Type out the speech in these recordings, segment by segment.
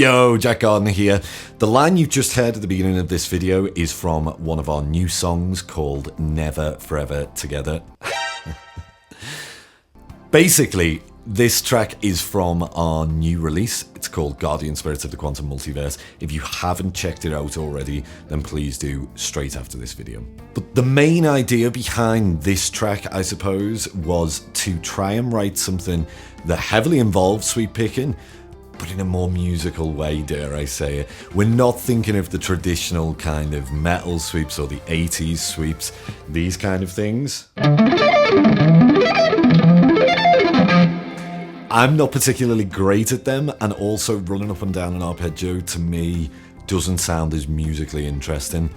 Yo, Jack Gardiner here. The line you've just heard at the beginning of this video is from one of our new songs called Never Forever Together. Basically, this track is from our new release. It's called Guardian Spirits of the Quantum Multiverse. If you haven't checked it out already, then please do straight after this video. But the main idea behind this track, I suppose, was to try and write something that heavily involved sweep picking, but in a more musical way, dare I say it. We're not thinking of the traditional kind of metal sweeps or the 80s sweeps, these kind of things. I'm not particularly great at them, and also running up and down an arpeggio to me doesn't sound as musically interesting,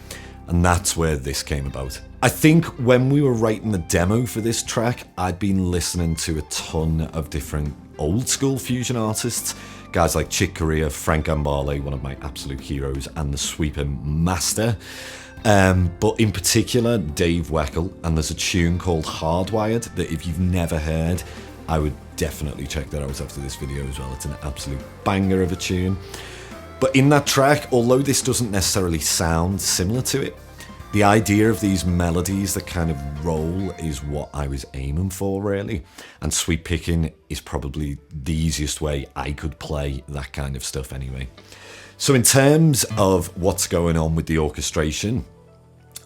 and that's where this came about. I think when we were writing the demo for this track, I'd been listening to a ton of different old school fusion artists, guys like Chick Corea, Frank Gambale, one of my absolute heroes, and the sweeping master. But in particular, Dave Weckl, and there's a tune called Hardwired that if you've never heard, I would definitely check that out after this video as well. It's an absolute banger of a tune. But in that track, although this doesn't necessarily sound similar to it, the idea of these melodies that kind of roll is what I was aiming for, really. And sweep picking is probably the easiest way I could play that kind of stuff anyway. So in terms of what's going on with the orchestration,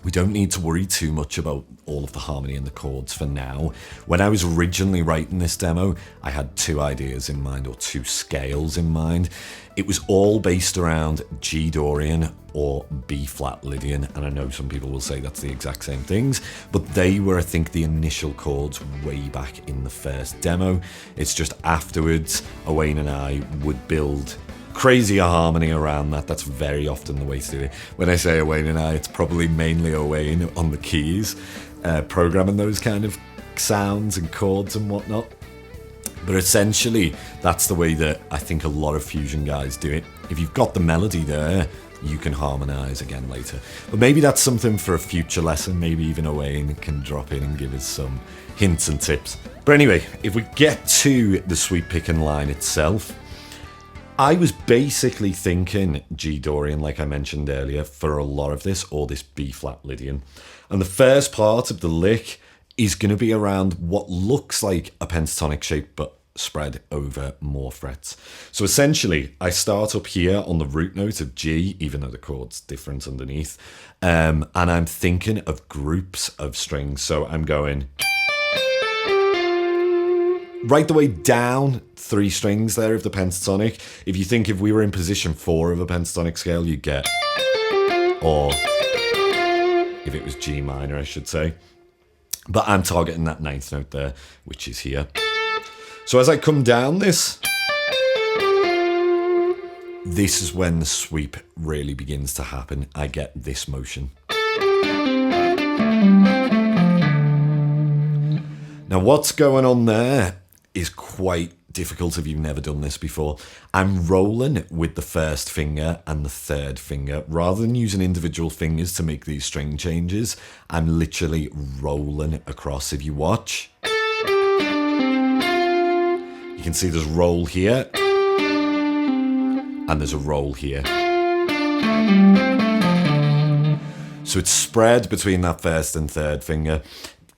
we don't need to worry too much about all of the harmony and the chords for now. When I was originally writing this demo, I had two ideas in mind, or two scales in mind. It was all based around G Dorian or B flat Lydian, and I know some people will say that's the exact same things, but they were, I think, the initial chords way back in the first demo. It's just afterwards, Owane and I would build crazy harmony around that. That's very often the way to do it. When I say Owane and I, it's probably mainly Owane on the keys, programming those kind of sounds and chords and whatnot. But essentially, that's the way that I think a lot of fusion guys do it. If you've got the melody there, you can harmonize again later. But maybe that's something for a future lesson. Maybe even Owane can drop in and give us some hints and tips. But anyway, if we get to the sweep picking line itself, I was basically thinking G Dorian, like I mentioned earlier, for a lot of this, or this B flat Lydian. And the first part of the lick is going to be around what looks like a pentatonic shape, but spread over more frets. So essentially, I start up here on the root note of G, even though the chord's different underneath, and I'm thinking of groups of strings. So I'm going right the way down 3 strings there of the pentatonic. If you think if we were in position 4 of a pentatonic scale, you'd get, or if it was G minor, I should say. But I'm targeting that 9th note there, which is here. So as I come down this is when the sweep really begins to happen. I get this motion. Now what's going on there is quite difficult if you've never done this before. I'm rolling with the first finger and the third finger. Rather than using individual fingers to make these string changes, I'm literally rolling across. If you watch, you can see there's a roll here, and there's a roll here. So it's spread between that first and third finger.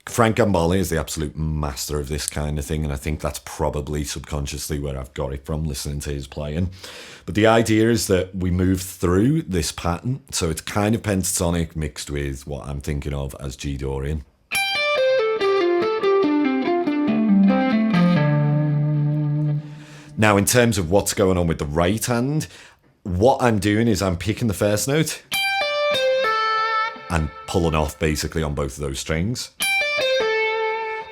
Frank Gambale is the absolute master of this kind of thing, and I think that's probably subconsciously where I've got it from, listening to his playing. But the idea is that we move through this pattern, so it's kind of pentatonic mixed with what I'm thinking of as G Dorian. Now, in terms of what's going on with the right hand, what I'm doing is I'm picking the first note and pulling off basically on both of those strings.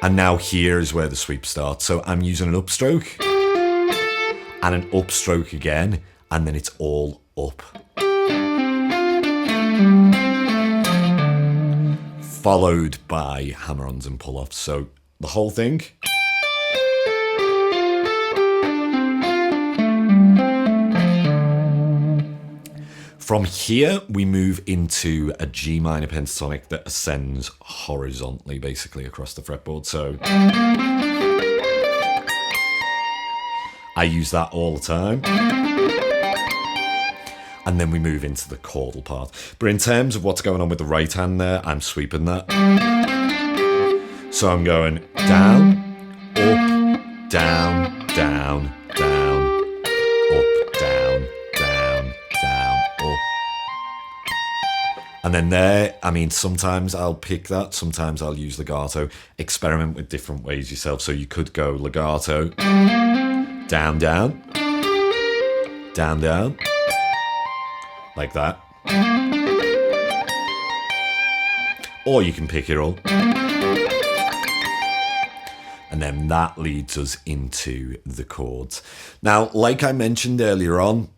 And now here is where the sweep starts. So I'm using an upstroke and an upstroke again, and then it's all up. Followed by hammer-ons and pull-offs. So the whole thing. From here, we move into a G minor pentatonic that ascends horizontally, basically, across the fretboard. So I use that all the time. and then we move into the chordal part. But in terms of what's going on with the right hand there, I'm sweeping that. So I'm going down, up, down, down, down, up, down, down, down, up. And then there, I mean, sometimes I'll pick that, sometimes I'll use legato. Experiment with different ways yourself. So you could go legato, down, down, down, down, like that. Or you can pick it all. And then that leads us into the chords. Now, like I mentioned earlier on,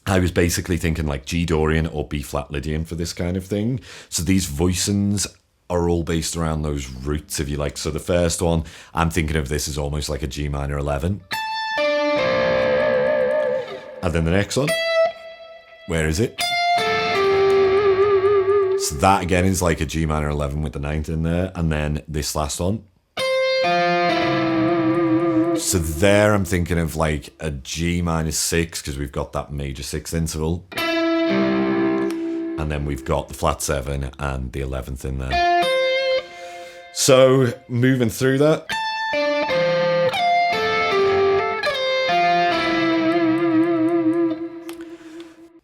I was basically thinking like G Dorian or B flat Lydian for this kind of thing. So these voicings are all based around those roots, if you like. So the first one, I'm thinking of this as almost like a G minor 11. And then the next one, where is it? So that again is like a G minor 11 with the ninth in there. And then this last one. So there I'm thinking of like a G minor 6 because we've got that major 6th interval. And then we've got the flat 7 and the 11th in there. So moving through that.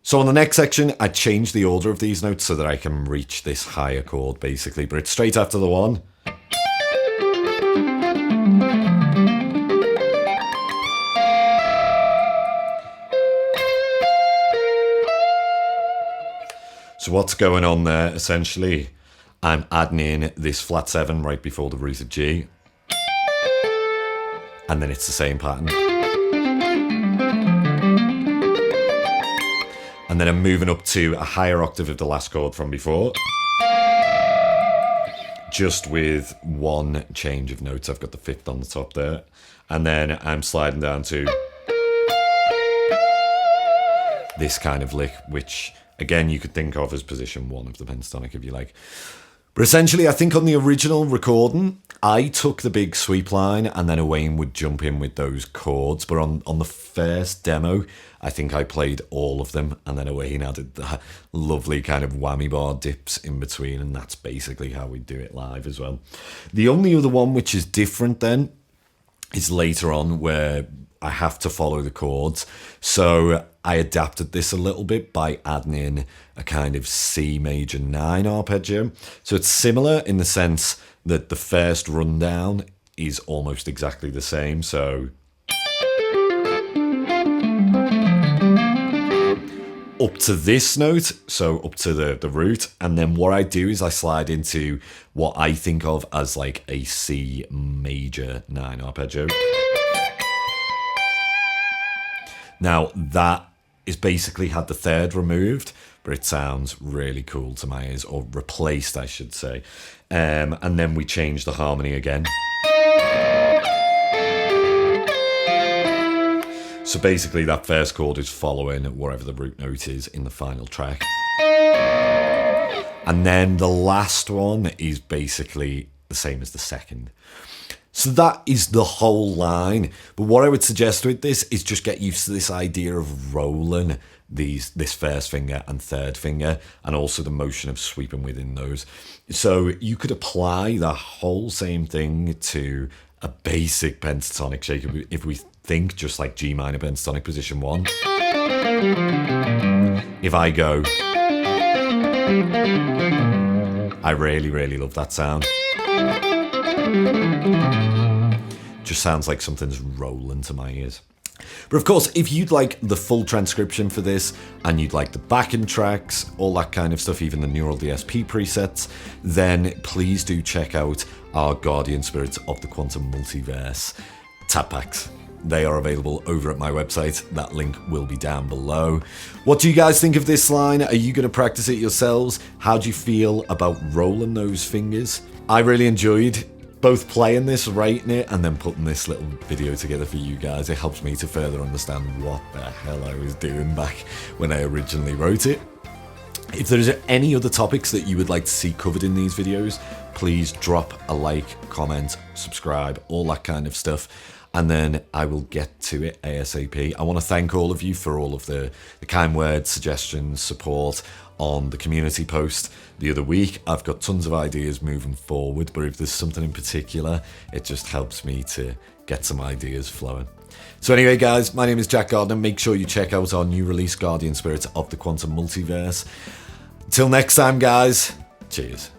So on the next section, I changed the order of these notes so that I can reach this higher chord basically, but it's straight after the one. So what's going on there, essentially, I'm adding in this flat 7 right before the root of G. And then it's the same pattern. And then I'm moving up to a higher octave of the last chord from before. Just with one change of notes. I've got the 5th on the top there. And then I'm sliding down to this kind of lick, which again you could think of as position 1 of the pentatonic if you like. But essentially I think on the original recording I took the big sweep line and then Owane would jump in with those chords, but on the first demo I think I played all of them and then Owane added the lovely kind of whammy bar dips in between, and that's basically how we do it live as well. The only other one which is different then is later on where I have to follow the chords. So I adapted this a little bit by adding in a kind of C major 9 arpeggio. So it's similar in the sense that the first rundown is almost exactly the same. So up to this note, so up to the root, and then what I do is I slide into what I think of as like a C major 9 arpeggio. Now that is basically had the 3rd removed, but it sounds really cool to my ears, or replaced I should say. And then we change the harmony again. So basically that first chord is following wherever the root note is in the final track. And then the last one is basically the same as the second. So that is the whole line. But what I would suggest with this is just get used to this idea of rolling this first finger and 3rd finger, and also the motion of sweeping within those. So you could apply the whole same thing to a basic pentatonic shaker if we think just like G minor pentatonic position 1. If I go, I really, really love that sound. Just sounds like something's rolling to my ears. But of course, if you'd like the full transcription for this, and you'd like the backing tracks, all that kind of stuff, even the neural DSP presets, then please do check out our Guardian Spirits of the Quantum Multiverse tap packs. They are available over at my website. That link will be down below. What do you guys think of this line? Are you going to practice it yourselves? How do you feel about rolling those fingers? I really enjoyed both playing this, writing it, and then putting this little video together for you guys. It helps me to further understand what the hell I was doing back when I originally wrote it. If there's any other topics that you would like to see covered in these videos, please drop a like, comment, subscribe, all that kind of stuff. and then I will get to it ASAP. I want to thank all of you for all of the kind words, suggestions, support on the community post the other week. I've got tons of ideas moving forward, but if there's something in particular, it just helps me to get some ideas flowing. So anyway, guys, my name is Jack Gardiner. Make sure you check out our new release, Guardian Spirits of the Quantum Multiverse. Until next time, guys, cheers.